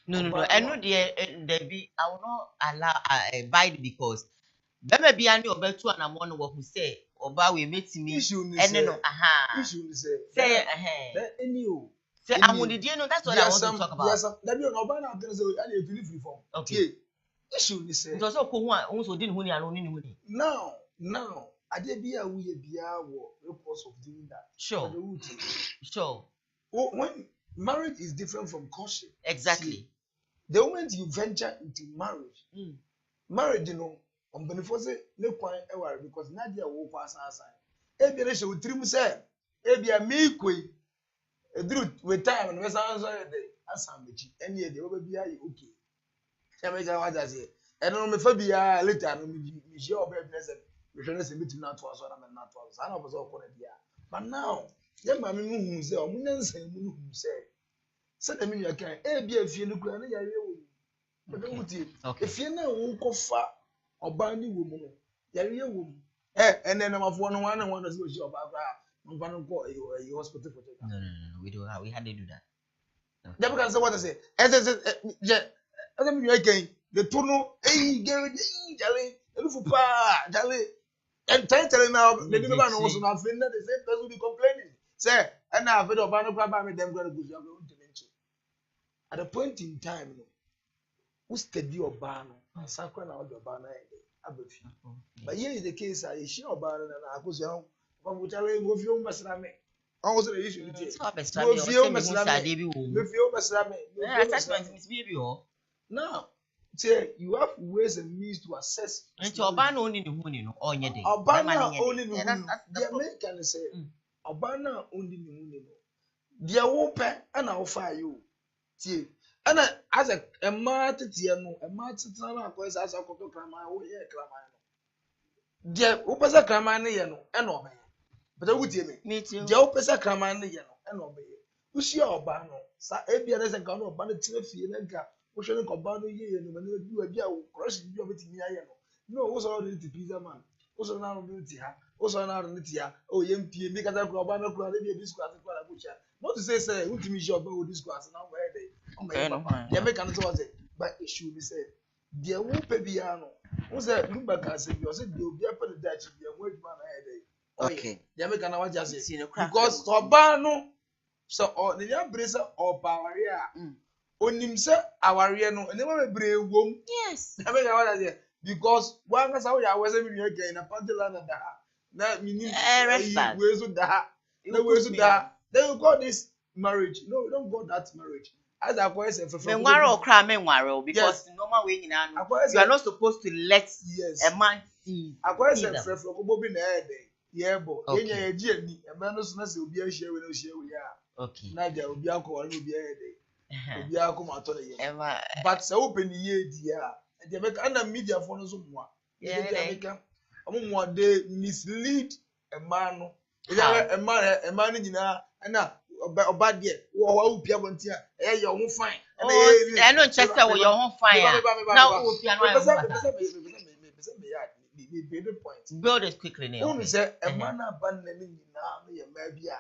No. I know the I will not allow abide because Bema be any over two and I'm one who say Oba we meet me and no say say I'm on the deal. No, that's what I want to talk about. Yes, that be on Oba now. There's a delivery form. Okay. Issue is it was also didn't win alone. Now, I did be a we be our purpose of doing that. Sure. When marriage is different from courtship. Exactly. See, the moment you venture into marriage, you know, on benefoce no quite ever because Nadia will pass outside. Ebia she will trim say, Ebia me kwe, a truth with time and was answer the Asamechi, and yet the over be okay. Jamaica was as it. And on the Fabia later, Michelle Beblessed, which is a bit not was one and not was. I was all for a. But now, young mammy who say, or Munan's who say, send a minute, I can't be a few look around the okay. If you know who go far or bandy woman, you're a woman. And then I'm of one and one as was your background. I'm going to go a hospital for No, we do have we had to do that. Never can say what I say. As I said, again, the tunnel, Jolly, Jolly, and telling now the new man was not feeling the same person will be complaining. Say, and now for the banner grab me, them going to go to mention. At a point in time, who steady your banner and sacred out your banner, but here is the case. I share banner and I go down. From which I will go must have me. Also, the issue is now, say you have ways and means to assess. And your ban only the moon, or your day. Our banner only the American say, our banner only the moon. Dear open and I'll fire you. See, and as a martyr, a martyr, as a cocoa clamor, oh, yeah, clamor. Dear Opasa Clamani, and obey. But I would tell me, dear Opasa Clamani, and obey. We see our banner, Sir Abianas and Gano, Banner Tiffy and Edgar. We shall not ban you and do a deal crushing you with me. No, what's all the pizza man? Also now, also now, oh, young P. Make a banner, maybe a discount. Not to say who to me job with this class now where they they make an answer but it should be said there won't be piano who's that look back and say you said you'll be up the Dutch the word man Okay. They make an answer See, no because Tobano so or the bracer or power onim say aware no and never brave wom yes they make an answer because one can say I wasn't again a panty land na meaning we so that no we so that then you got this marriage no we don't got that marriage as I quite say for because the normal way you are not supposed to let a man see I quite say for Bobi na head yeah bo yenya ye gi ani e man no so na say obi a share we no share we ya okay na dia obi akọ na obi head obi akọ ma to na ye but say open ye di a e make na media for no so moa e dey make mo dey mislead a man no a man nyina na oba de wo wa upia bonti a e ye ho fine I no chest wo your ho fine now upia no point build it quickly now who say a man aban na ni nyina no ye ma bia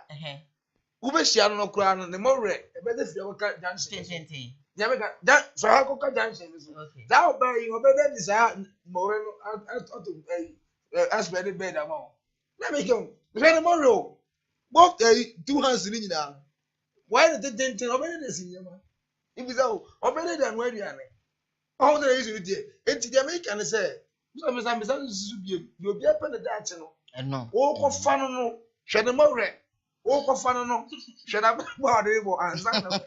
ube shia no kura no ne more e be dey fia waka junction ya me ka so ha ko ka junction so that oba yi oba dey desire more no as ready bed amount let me go ready more both 2 hands ni nyina why the thing oba dey see yama if is how oba dey dan where you are all the issue there enti dey make can say so me say susu biem you obi apen the dance no no wo ko fa no hwe ne more wo ko fa no hwe na ba dey bo answer no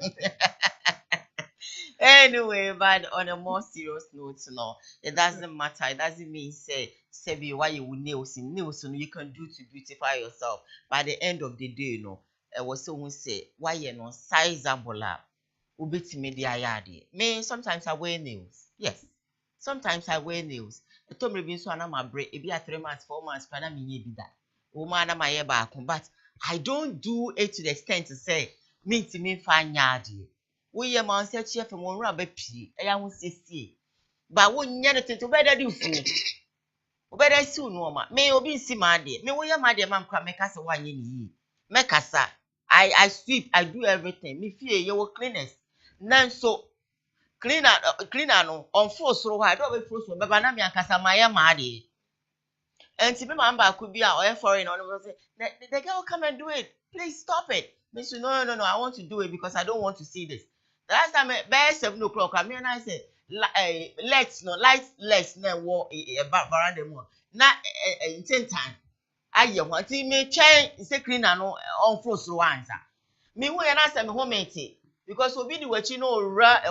anyway, but on a more serious note, no, it doesn't matter. It doesn't mean say why you will nails so you can do to beautify yourself. By the end of the day, you know, I was someone say why you no sizable up. Ubiti media yadi. Me sometimes I wear nails. Yes, sometimes I wear nails. I told me so na my break. It be a 3 months, 4 months, but I mean be that. Woman, I'm my back, but I don't do it to the extent to say me to me fine yadi. We are man said chef and one rubber pea, I won't see. But wouldn't yet to better do fool. Better soon, woman. May you be see my dear. May we are my dear man come make us a 1 year. Make us, I sweep, I do everything. Me fear you cleaners. None so cleaner no on force so I don't be forced, but Banami and Casamaya Madi. And to be my back could be our foreign on the girl come and do it. Please stop it. Miss, no, I want to do it because I don't want to see this. The last time by 7 o'clock, I mean, I said, lights, now walk a veranda more. Not in 10 time. I want to make change, say clean and on force to answer. Me, we are not home because we be what you know,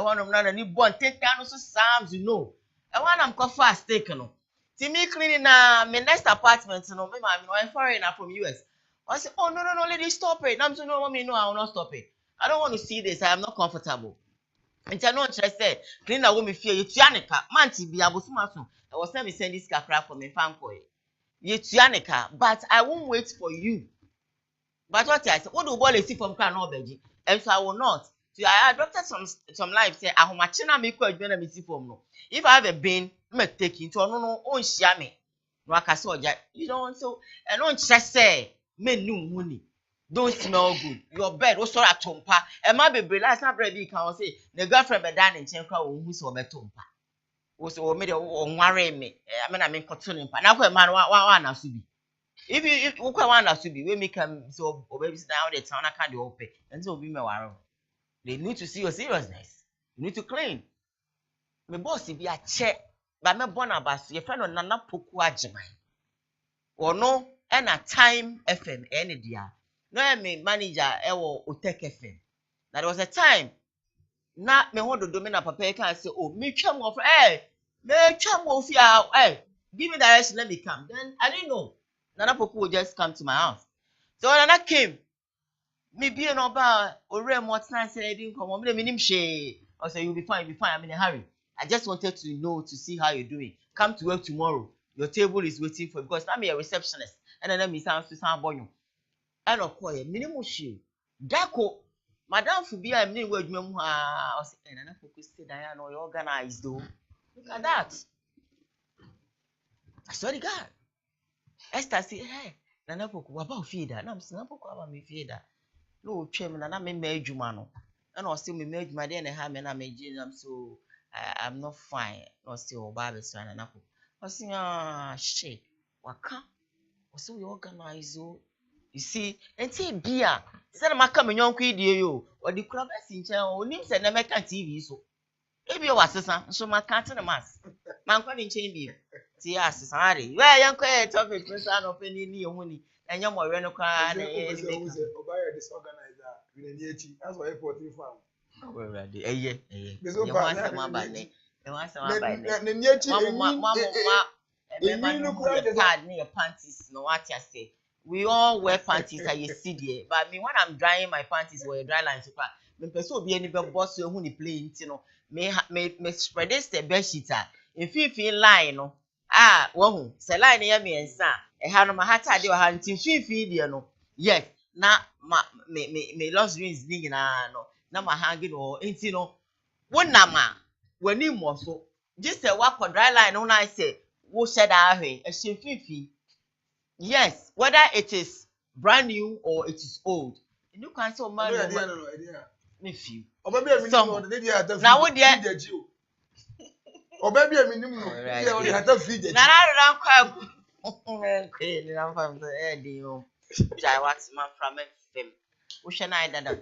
one of none and you born 10 times Psalms, you know. And one I'm quite fast taken. See me cleaning my next apartment, you know, I'm foreigner from US. I said, oh, no, lady, stop it. I'm saying, no, mommy, no, I will not stop it. I don't want to see this. I am not comfortable. And I know what I said. Clean a woman fear you, Tianica. Manti be able to maso. I was telling me send this crap for me, fanboy. You, Tianica, but I won't wait for you. But what I said, what do you see from Crown Obeji? And so I will not. So I adopted some life. Say, I machina me quite when I see from no. If I have a bin, I'm going to take it. No, on shame. No, I saw that. You don't so, and on just say, men no money. Don't smell good. Your bed was sort of tompa. And my baby last night, baby can say, the girlfriend be done in Chenka who's over tompa. Was or made on worry me. I mean, cotton. Now, man, one to be. If you want to be, we make them so baby now the town I can't open. And so be my worry. They need to see your seriousness. You need to clean. My boss, if you are check, but my bonabas, your friend on Nana Pokua Jamai. Or no, and a time FM any dia. No, I mean manager or Utek FM. That was a time. Not me hold the domina papa can say, oh, me chum of ya, give me direction, let me come. Then I didn't know. Nana Poku would just come to my house. So when I came, me being about or more time said I didn't come on me she. I said, you'll be fine, I'm in a hurry. I just wanted to know to see how you're doing. Come to work tomorrow. Your table is waiting for you because I'm a receptionist. And then me sounds to sound boy. And of course, minimum shoe. Dako, Madame Fubia, I mean, word memoir. I was saying, and I focus to Diana or organized though. Look at that. I swear to God. Esther said, hey, Nana Poku, about feeder. No, I'm saying, Poku, about me feeder. no twem na me adwuma no and or still me adwuma dey na ha me na me am so I'm not fine or still ba so na na ko o si shit waka o so we organize o you see enti bia say na maka me nyonko idie yo o di kura be si nchen o nim say na meka TV so ebi o wasesa so maka te na mas man kwa ni nchen bi ti asesa are we yanko e topic person no pe ni ehun ni enye mo we no kwa na e ni make obaye disorganizer we ni echi that's why airport you farm we ready eye you want some abane you want some abane na ni echi Remember no pad near panties no what you say. We all wear panties I see there. But me when I'm drying my panties where dry line so far. Me person be any boss who ni play you know. Me spread this the bed sheet if you feel line no. Wo say line here me ensa. E ha no ma hata de ha ntin fifi de no. Yes. Na me lost rings ni na no. Na ma hanging no ntin no. Wo na ma wani mo so. Just say wa dry line no na say wo said a fifi. Yes, whether it is brand new or it is old. You can say man no me few. O baby mi no dey dey at na wo dey o baby mi nim no dey o dey at feed na ran kwa ni ran fam so dey o jai what man from fem wo hwe na ida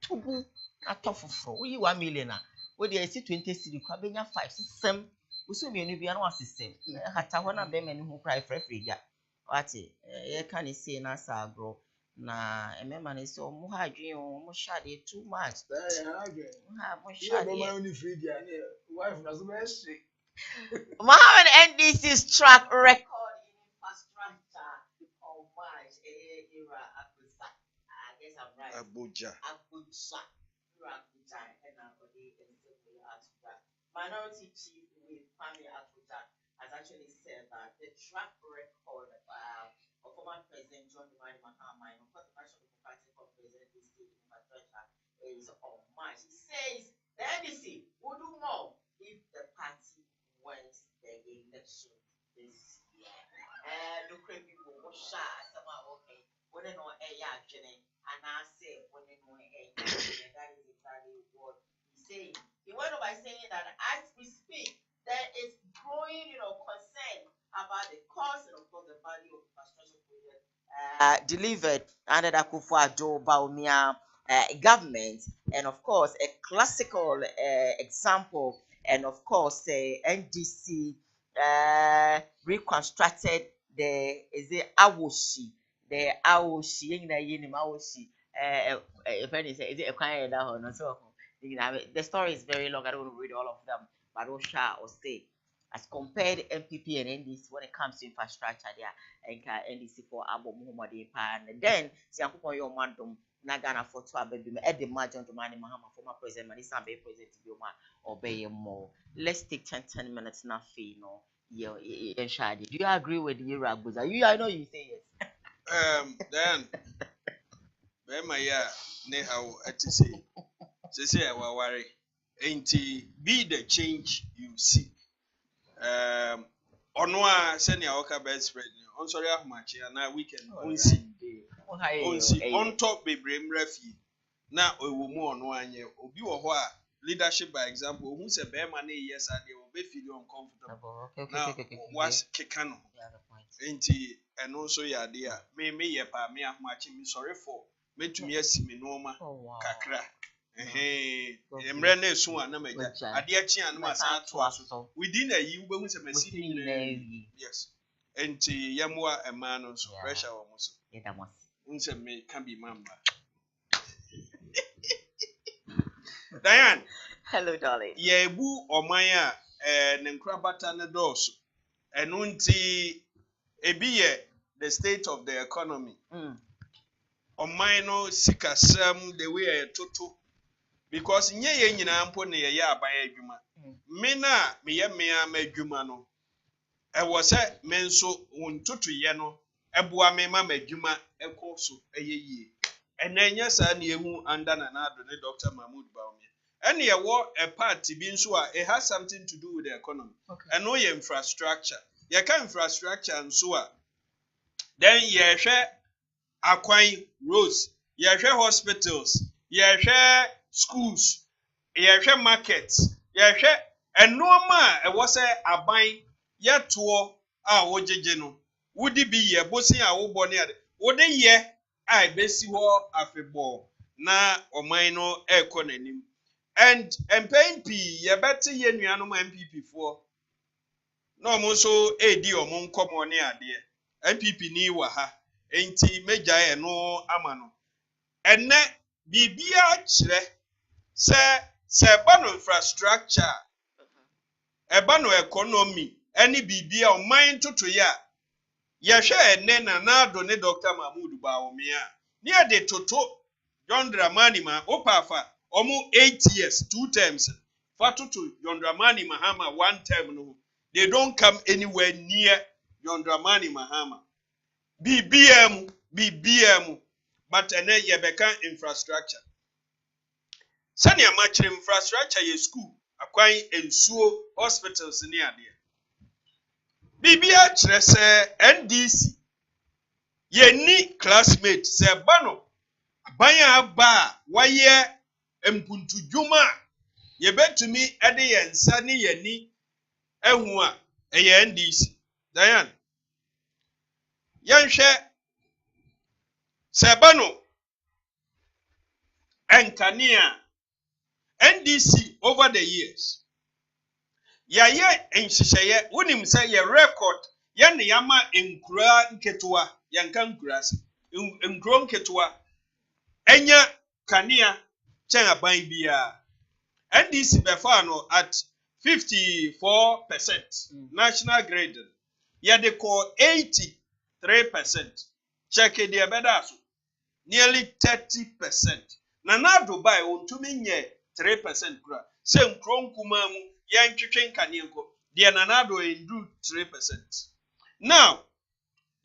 tubu atofofo wo yi 1 million wo dey see 20 cedi kwa benya 5 6 uso mienu bia na wasisem hata ho na be mani ho cry frefreja wati ye kan say na sagro na emema na say omo ha adwen omo shade too much ha mo shade ye be my free dia wife na so be she Mohammed NDC's track record in infrastructure of March era Abuja. I guess I'm right. Abuja and Abuja. Minority chief with family Abuja has actually said that the track record of former President John Dramani Mahama and of course the National Party for President this state infrastructure is on March. He says the NDC will do more if the party wins the election this year. Look at people who shy somehow okay. When they know a and I say when they know that is exactly what he's saying. He went on by saying that as we speak, there is growing, concern about the cost and of course the value of infrastructure projects delivered under the Akufo-Addo Bawumia government, and of course a classical example, and of course NDC reconstructed the Awoshi, Awoshi, if any say is it a kind of so. The story is very long. I don't want to read all of them, but Osha or say, as compared MPP and NDC when it comes to infrastructure, there and NDC for Abu Muhammad and then Siakupo your mandum Nagana for 12 baby at the margin to Mani Mahama, former president, Manisa Bay president or obey more. Let's take 10 minutes now, no. Yeah, Shadi. Do you agree with you, Raguza? I know you say yes. Then Bema ya ne how to say I worry. Ain't be the change you see. Onwa senior worker best friend. On sorry how much na weekend on see on top be brem refi. Na owo mu ono anye obi wo ho a leadership by example who say be man yes and they will be feel uncomfortable. Now was kekano. Ain't and also ya there. Me ye pa me ahmachi me sorry for metumi asimi noma kakra emre na esu ana meja ade achi anu asa to aso within a year we say mesini yes enti yamwa ema no so pressure wo so unse me can be mamba Diane hello darling ye ebu oman a ne nkrabata ne doso enu nti ebi ye the state of the economy oman no sikasam the way a toto because nye ye nyina mpo ne ye aban adwuma me na me ye me amadwuma no e wo se me nso wontoto ye no eboa me ma madwuma ekoso eyeye enanya sa na ehu anda na ado ne Dr. Mahmoud Bawumia ene ye wo a party bi nso a it has something to do with the economy and no ye infrastructure ye ka infrastructure nso a then ye hwe akwan roads yɛhwɛ hospitals, yɛhwɛ schools, yɛhwɛ markets, yɛhwɛ ɛnoɔma a ɛwɔ sɛ aban yɛtoɔ a wogyegye no wodi bi yɛ bosi a wobɔ ne ade wode yɛ a ebesi hɔ afebɔɔ na ɔman no ɛkɔ n'anim and mpɛn pii yɛbɛte yɛ nuanom MPP foɔ na ɔmo nso edi ɔmo nkɔmɔ ne adeɛ MPP ni wɔ ha enti megya ɛno ama no ɛnɛ bibia kyerɛ sɛ ɛba no infrastructure ɛba no economy ɛne bibia ɔman totoyɛ a yɛhwɛ ɛnɛ na naado ne Dr. Mahmood Bawumia ne yɛde toto John Dramani ma opafa ɔmo 8 years 2 terms fa toto John Dramani Mahama 1 term no they don't come anywhere near John Dramani Mahama BBM but ɛnɛ yɛbɛka infrastructure sani amachire infrastructure yɛ school akwan ensuo hospitals ne adeɛ bibia kyerɛ sɛ NDC yɛni classmate sɛ ba no aban aba wayɛ mpuntudwuma yɛbɛtumi ɛde yɛn nsa ne yɛni ehu a ɛyɛ NDC Diane yɛnhwɛ sɛ ba no ɛnkane NDC over the years yɛayɛ nhyehyɛeɛ wonim sɛ yɛ record yɛne yama nkura nketewa yɛnka nkura se nkuro nketewa ɛnya kanea kyɛn aban biara NDC bɛfa no at 54% national grade yɛde kɔ 83% check deɛ bɛda so nearly 30% na Dubai ontumi nyɛ 3% kura sɛ nkuro nkuma mu yɛntwetwe nkanea nkɔ deɛ nanado endu 3% now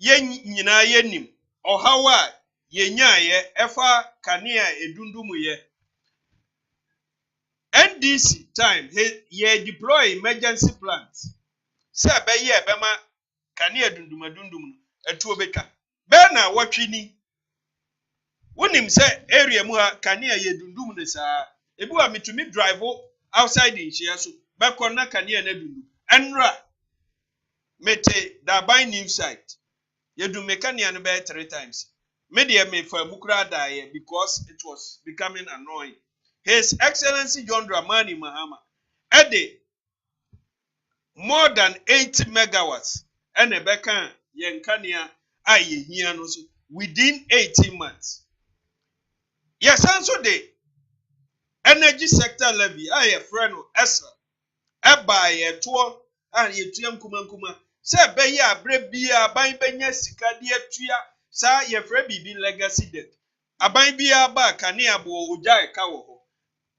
yɛn nyinaa yɛnim ɔhaw a yɛnyaayɛ ɛfa kanea edundum yɛ NDC time yɛ deploy emergency plans sɛ bɛyɛ bɛma kanea dundum no etuo betwa bɛɛ na wɔtwe wonim sɛ area mu ha kanea yɛ dundum ne saa ebi wa mitumi drive outside the nhyia so bɛkɔ na kanea na dundum ɛnra mete daban new site yɛdu mechanic no bɛyɛ 3 times me deɛ me fa mukura daeɛ because it was becoming annoying. His Excellency John Dramani Mahama ɛde more than 80 megawatts ɛna bɛka yɛn kanea a yɛhia no so within 18 months. Yes, also the energy sector levy a yɛfrɛ no ESRA ɛba yɛtoɔ a yɛtua nkuma sɛ bɛyɛ abrɛ bia aban bɛnya sika de atua saa yɛfrɛ bibi legacy debt aban bia ba kanea bo ogya ɛka wɔ hɔ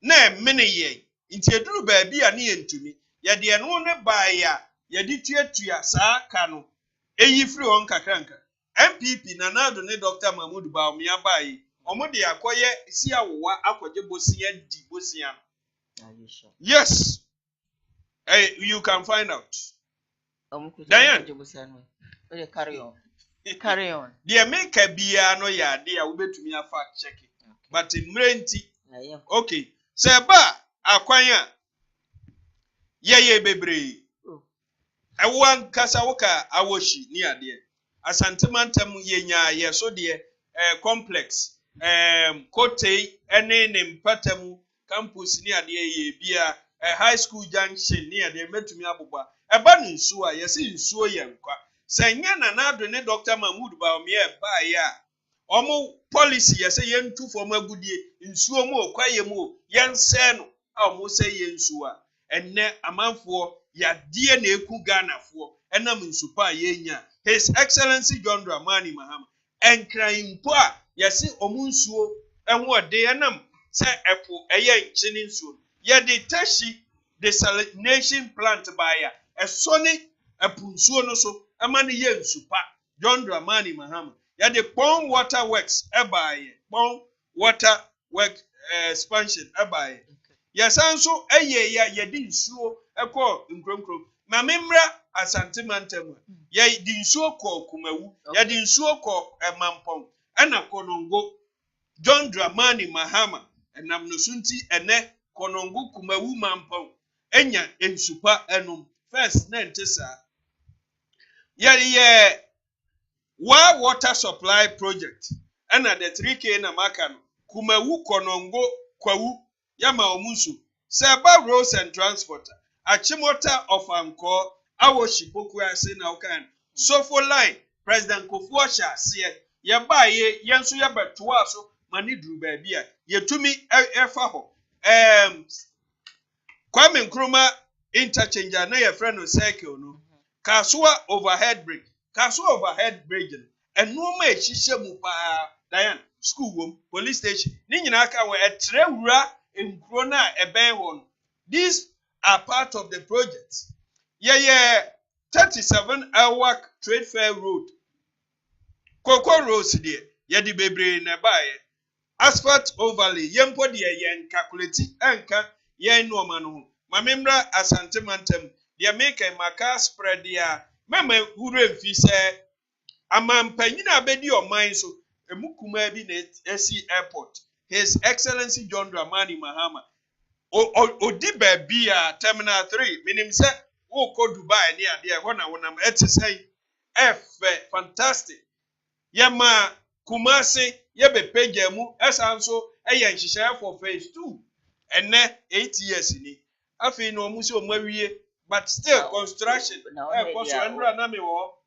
na ɛmene yɛn nti eduru baabi a ne yɛntumi yɛde ɛno ne baeɛ a yɛde tuatua saa ka no eyi firi hɔ nkakranka MPP nanado ne Dr. Mahmood Bawumia baeɛ ɔmo de akɔyɛ si awowa akɔgye bosia di bosia. Yes, you can find out. Diane, carry on. The America bia no ya de a wobetumi afa check it. But in mrenti. Okay. Seba akwanya ye bebre. Ewan kasa woka awoshi ni ade. Asantemantam yenya ye so de complex kote ene ne mpatamu campus ni ade ye bia high school junction ni ade metumi abobwa eba nsuo a yesi nsuo ye nkwa senya nanado ne Dr. Mahmood Bawumia ba ya omo policy yesi yentu fom agudie nsuo mu okwaye mu yense no a omo se ye nsuo a enne amanfo yadie na eku Ghanafo enam nsupa yenya His Excellency John Dramani Mahama enkran a yesi omo nsuo enwo de enam se epo eye nchini nsuo ye de tashi desalination plant baya esoni epunsuo no so amane ye nsupa John Dramani Mahama ye de pond water works ebaye pond water work expansion ebaye yesanso eye ya ye de nsuo ekọ nkronkron ma memra asantemantam ye de nsuo kọ kumawu ye de nsuo kọ emampon ena konongo John Dramani Mahama enam no sunti ene konongo kumawu mampon enya ensupa enum first na ntesa ye water supply project ena the 3K na maka no kumawu konongo kwawu yama omusu seba roads and transport achimota of anko awo shipoku ase na okan sofo line president Kofuosha ase ye baye yenso ye betoa so mani duru ba bia yetumi efa ho Kwame Nkrumah interchange na ye friend no cycle no Kasua overhead bridge enoma ehihye mu pa Diane school wom police station ni nyina aka we etre wura enkuro na eben ho no. These are part of the project. 37-hour trade fair road Koko Road there ye di bebre na bae asphalt overlay yempo de ye calculate enka ye no ma no ho mamemra asante mantem de make maka spread ya mema wure mfi se amampanyina abedi oman so emukuma bi na esi airport His Excellency John Dramani Mahama odi baby a terminal 3 minim se wo ko Dubai ni ade ho na wonam etisen fantastic yema Kumasi yebe page mu esanso eye nhihye for phase 2 ene 8 years ni afi no mu se o mawie but still construction so enra na me wo